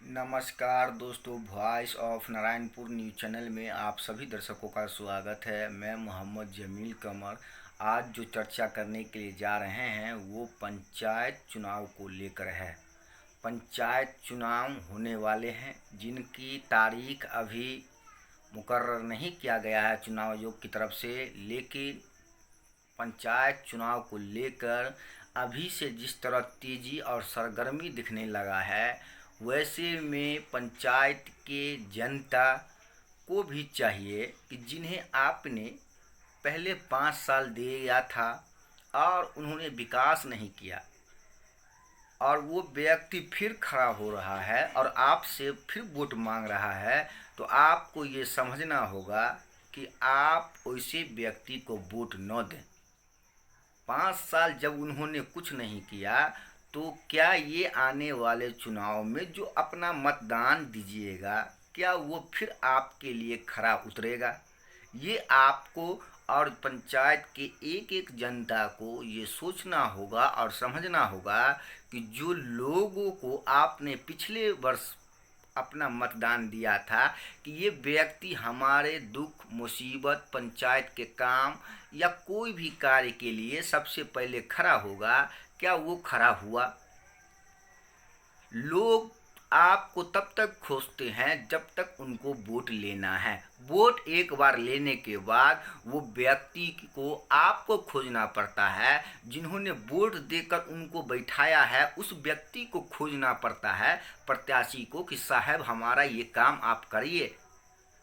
नमस्कार दोस्तों, voice of Narayanpur news channel में आप सभी दर्शकों का स्वागत है। मैं मोहम्मद जमील कमर। आज जो चर्चा करने के लिए जा रहे हैं वो पंचायत चुनाव को लेकर है। पंचायत चुनाव होने वाले हैं जिनकी तारीख अभी मुकर्रर नहीं किया गया है चुनाव आयोग की तरफ से, लेकिन पंचायत चुनाव को लेकर अभी से जिस तरह तेज़ी और सरगर्मी दिखने लगा है, वैसे में पंचायत के जनता को भी चाहिए कि जिन्हें आपने पहले 5 साल दिया था और उन्होंने विकास नहीं किया और वो व्यक्ति फिर खड़ा हो रहा है और आपसे फिर वोट मांग रहा है, तो आपको ये समझना होगा कि आप वैसे व्यक्ति को वोट न दें। 5 साल जब उन्होंने कुछ नहीं किया, तो क्या ये आने वाले चुनाव में जो अपना मतदान दीजिएगा, क्या वो फिर आपके लिए खरा उतरेगा? ये आपको और पंचायत के एक एक जनता को ये सोचना होगा और समझना होगा कि जो लोगों को आपने पिछले वर्ष अपना मतदान दिया था कि ये व्यक्ति हमारे दुख मुसीबत पंचायत के काम या कोई भी कार्य के लिए सबसे पहले खड़ा होगा, क्या वो खड़ा हुआ? लोग आपको तब तक खोजते हैं जब तक उनको वोट लेना है। वोट एक बार लेने के बाद वो व्यक्ति को आपको खोजना पड़ता है। जिन्होंने वोट देकर उनको बैठाया है, उस व्यक्ति को खोजना पड़ता है, प्रत्याशी को, कि साहब हमारा ये काम आप करिए।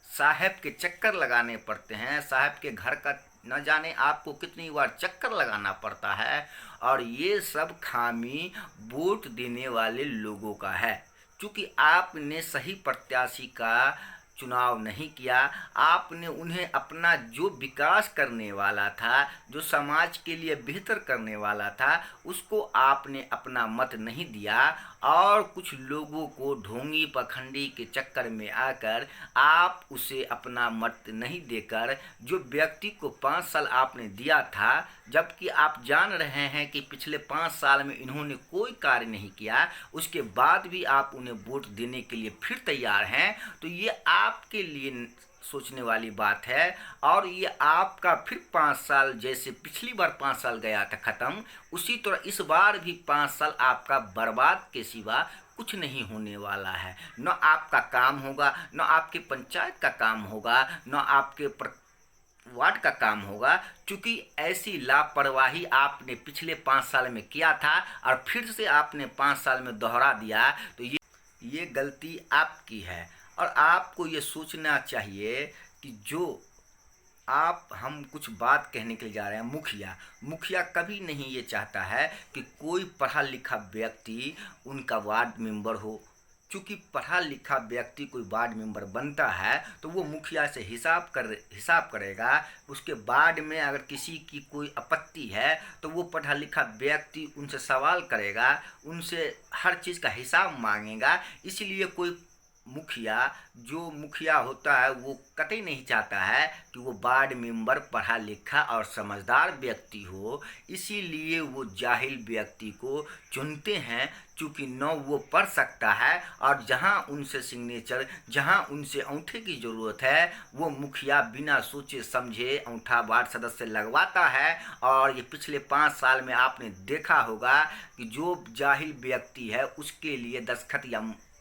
साहब के चक्कर लगाने पड़ते हैं। साहब के घर का न जाने आपको कितनी बार चक्कर लगाना पड़ता है, और ये सब खामी वोट देने वाले लोगों का है। क्योंकि आपने सही प्रत्याशी का चुनाव नहीं किया, आपने उन्हें अपना जो विकास करने वाला था, जो समाज के लिए बेहतर करने वाला था, उसको आपने अपना मत नहीं दिया, और कुछ लोगों को ढोंगी पखंडी के चक्कर में आकर आप उसे अपना मत नहीं देकर जो व्यक्ति को 5 साल आपने दिया था, जबकि आप जान रहे हैं कि पिछले 5 साल में इन्होंने कोई कार्य नहीं किया, उसके बाद भी आप उन्हें वोट देने के लिए फिर तैयार हैं, तो ये आपके लिए सोचने वाली बात है। और ये आपका फिर 5 साल, जैसे पिछली बार 5 साल गया था ख़त्म, उसी तरह इस बार भी 5 साल आपका बर्बाद के सिवा कुछ नहीं होने वाला है। न आपका काम होगा, न आपके पंचायत का काम होगा, न आपके वार्ड का काम होगा, क्योंकि ऐसी लापरवाही आपने पिछले 5 साल में किया था और फिर से आपने 5 साल में दोहरा दिया। तो ये गलती आपकी है, और आपको ये सोचना चाहिए कि जो हम कुछ बात कहने के लिए जा रहे हैं। मुखिया कभी नहीं ये चाहता है कि कोई पढ़ा लिखा व्यक्ति उनका वार्ड मेंबर हो। क्योंकि पढ़ा लिखा व्यक्ति कोई वार्ड मेंबर बनता है तो वो मुखिया से हिसाब करेगा। उसके वार्ड में अगर किसी की कोई आपत्ति है तो वो पढ़ा लिखा व्यक्ति उनसे सवाल करेगा, उनसे हर चीज़ का हिसाब मांगेगा। इसलिए कोई मुखिया होता है वो कतई नहीं चाहता है कि वो वार्ड मेंबर पढ़ा लिखा और समझदार व्यक्ति हो। इसीलिए वो जाहिल व्यक्ति को चुनते हैं, क्योंकि न वो पढ़ सकता है, और जहां उनसे सिग्नेचर, जहां उनसे अंगूठे की ज़रूरत है, वो मुखिया बिना सोचे समझे अंगूठा वार्ड सदस्य लगवाता है। और ये पिछले 5 साल में आपने देखा होगा कि जो जाहिल व्यक्ति है उसके लिए दस्तखत या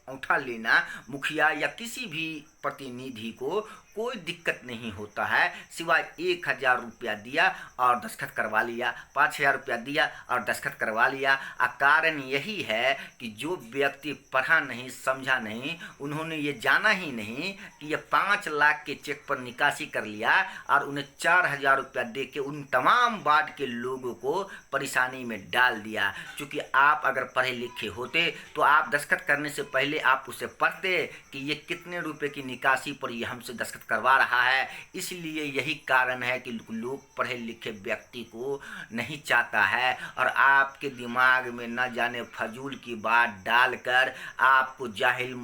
अंगूठा लेना मुखिया या किसी भी प्रतिनिधि को कोई दिक्कत नहीं होता है, सिवाय 1000 रुपया दिया और दस्तखत करवा लिया, 5000 रुपया दिया और दस्तखत करवा लिया। कारण यही है कि जो व्यक्ति पढ़ा नहीं, समझा नहीं, उन्होंने ये जाना ही नहीं कि ये 5 लाख के चेक पर निकासी कर लिया और उन्हें 4000 रुपया दे के उन तमाम वार्ड के लोगों को परेशानी में डाल दिया। क्योंकि आप अगर पढ़े लिखे होते तो आप दस्तखत करने से पहले आप उसे पढ़ते कि ये कितने रुपए की निकासी पर ये हमसे दस्तखत करवा रहा है। इसलिए यही कारण है कि लोग पढ़े लिखे व्यक्ति को नहीं चाहता है, और आपके दिमाग में न जाने फजूल की बात डालकर आपको जाहिल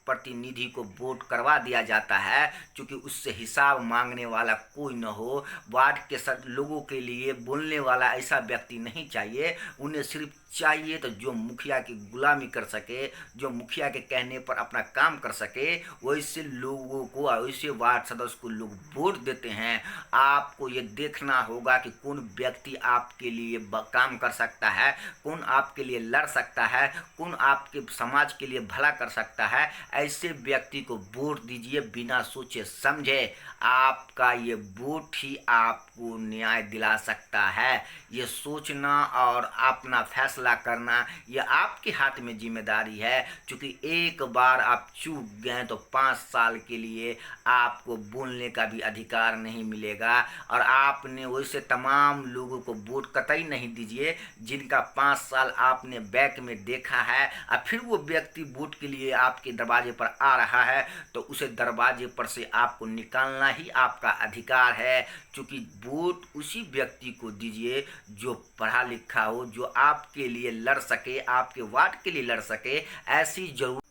प्रतिनिधि को वोट करवा दिया जाता है, क्योंकि उससे हिसाब मांगने वाला कोई न हो। वार्ड के सब लोगों के लिए बोलने वाला ऐसा व्यक्ति नहीं चाहिए। उन्हें सिर्फ चाहिए तो जो मुखिया की गुलामी कर सके, जो मुखिया के कहने पर अपना काम कर सके, वैसे लोगों को, वैसे वार्ड सदस्य को लोग वोट देते हैं। आपको ये देखना होगा कि कौन व्यक्ति आपके लिए काम कर सकता है, कौन आपके लिए लड़ सकता है, कौन आपके समाज के लिए भला कर सकता है। ऐसे व्यक्ति को वोट दीजिए बिना सोचे समझे। आपका ये वोट ही आपको न्याय दिला सकता है। ये सोचना और अपना फैसला करना ये आपके हाथ में जिम्मेदारी है। क्योंकि एक बार आप चूक गए तो 5 साल के लिए आपको बोलने का भी अधिकार नहीं मिलेगा। और आपने वैसे तमाम लोगों को वोट कतई नहीं दीजिए जिनका 5 साल आपने बैक में देखा है, और फिर वो व्यक्ति वोट के लिए आपके दरवाजे पर आ रहा है तो उसे दरवाजे पर से आपको निकालना ही आपका अधिकार है। क्योंकि वोट उसी व्यक्ति को दीजिए जो पढ़ा लिखा हो, जो आपके लिए लड़ सके, आपके वार्ड के लिए लड़ सके, ऐसी जरूर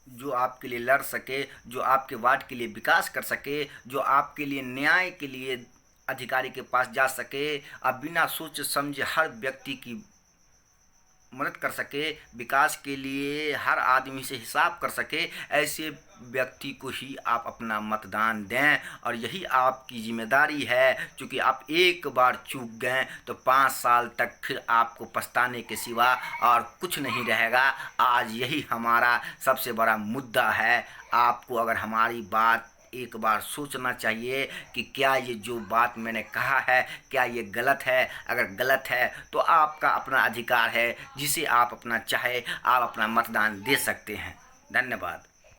जो आपके लिए लड़ सके, जो आपके वार्ड के लिए विकास कर सके, जो आपके लिए न्याय के लिए अधिकारी के पास जा सके, अब बिना सोच समझे हर व्यक्ति की मदद कर सके, विकास के लिए हर आदमी से हिसाब कर सके, ऐसे व्यक्ति को ही आप अपना मतदान दें। और यही आपकी जिम्मेदारी है। क्योंकि आप एक बार चूक गए तो 5 साल तक फिर आपको पछताने के सिवा और कुछ नहीं रहेगा। आज यही हमारा सबसे बड़ा मुद्दा है। आपको अगर हमारी बात एक बार सोचना चाहिए कि क्या ये जो बात मैंने कहा है क्या ये गलत है। अगर गलत है तो आपका अपना अधिकार है, जिसे आप अपना चाहे आप अपना मतदान दे सकते हैं। धन्यवाद।